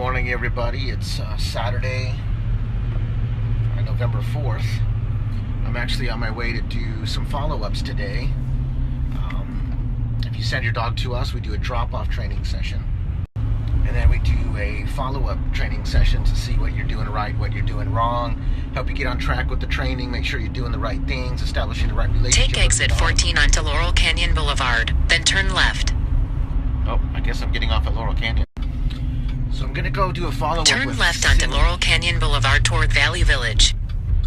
morning, everybody. It's Saturday, November 4th. I'm actually on my way to do some follow-ups today. If you send your dog to us, we do a drop-off training session. And then we do a follow-up training session to see what you're doing right, what you're doing wrong, help you get on track with the training, make sure you're doing the right things, establishing the right relationship. Take exit 14 onto Laurel Canyon Boulevard, then turn left. Oh, I guess I'm getting off at Laurel Canyon. So I'm going to go do a follow-up. Turn left onto Laurel Canyon Boulevard toward Valley Village.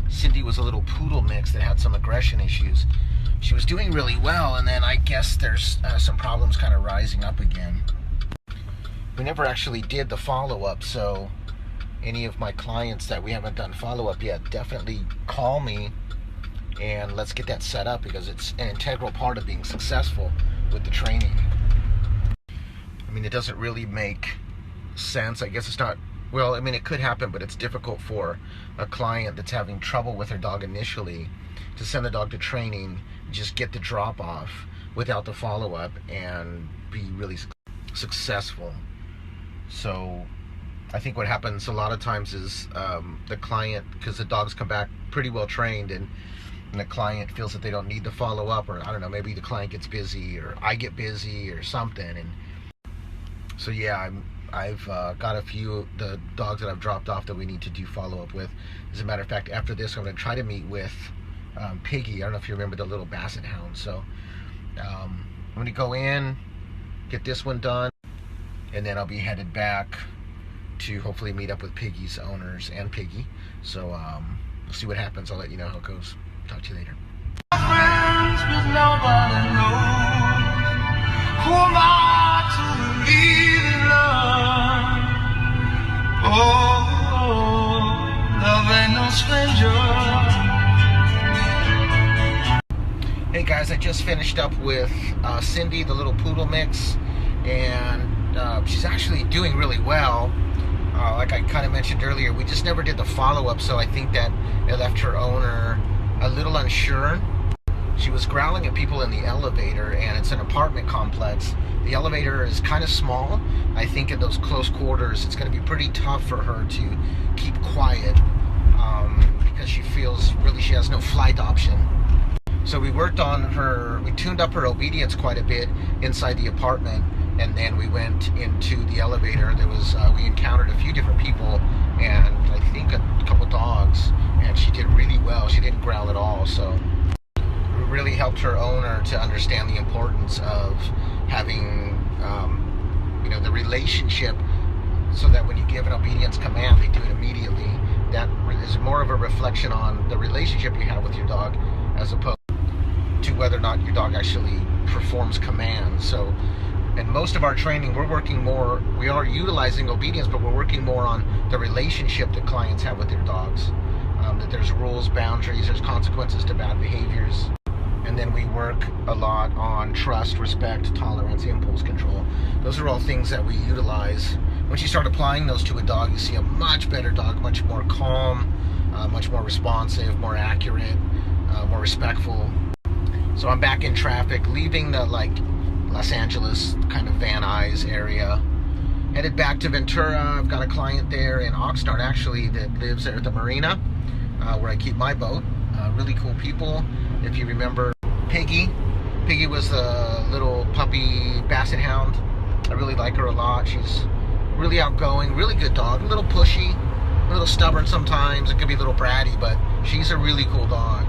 Cindy was a little poodle mix that had some aggression issues. She was doing really well, and then I guess there's some problems kind of rising up again. We never actually did the follow-up, so any of my clients that we haven't done follow-up yet, definitely call me and let's get that set up, because it's an integral part of being successful with the training. I mean, it doesn't really make sense. I guess it's not, well, I mean, it could happen, but it's difficult for a client that's having trouble with their dog initially to send the dog to training, just get the drop off without the follow-up and be really successful. So I think what happens a lot of times is the client, because the dogs come back pretty well trained, and the client feels that they don't need the follow-up, or I don't know, maybe the client gets busy or I get busy or something. And so yeah, I've got a few of the dogs that I've dropped off that we need to do follow-up with. As a matter of fact, after this, I'm going to try to meet with Piggy. I don't know if you remember the little basset hound. So I'm going to go in, get this one done, and then I'll be headed back to hopefully meet up with Piggy's owners and Piggy. So we'll see what happens. I'll let you know how it goes. Talk to you later. Friends with nobody knows. Who am I to believe in love? Oh, love ain't no stranger. Hey guys, I just finished up with Cindy, the little poodle mix, and she's actually doing really well. Like I kind of mentioned earlier, we just never did the follow-up, so I think that it left her owner a little unsure. She was growling at people in the elevator, and it's an apartment complex. The elevator is kind of small. I think in those close quarters, it's going to be pretty tough for her to keep quiet because she feels really she has no flight option. So we worked on her, we tuned up her obedience quite a bit inside the apartment, and then we went into the elevator. There was, we encountered a few different people, and I think a couple dogs, and she did really well. She didn't growl at all, so it really helped her owner to understand the importance of having, you know, the relationship, so that when you give an obedience command, they do it immediately. That is more of a reflection on the relationship you have with your dog, as opposed to whether or not your dog actually performs commands. So in most of our training, we're working more, we are utilizing obedience, but we're working more on the relationship that clients have with their dogs. That there's rules, boundaries, there's consequences to bad behaviors. And then we work a lot on trust, respect, tolerance, impulse control. Those are all things that we utilize. Once you start applying those to a dog, you see a much better dog, much more calm, much more responsive, more accurate, more respectful. So I'm back in traffic, leaving the Los Angeles kind of Van Nuys area, headed back to Ventura. I've got a client there in Oxnard actually that lives there at the marina where I keep my boat. Really cool people. If you remember Piggy was the little puppy basset hound. I really like her a lot. She's really outgoing, really good dog, a little pushy, a little stubborn sometimes. It could be a little bratty, but she's a really cool dog.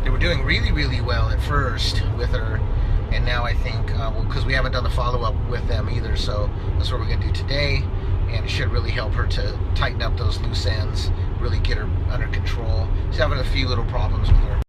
They were doing really, really well at first with her, and now I think, because we haven't done the follow-up with them either, so that's what we're going to do today, and it should really help her to tighten up those loose ends, really get her under control. She's having a few little problems with her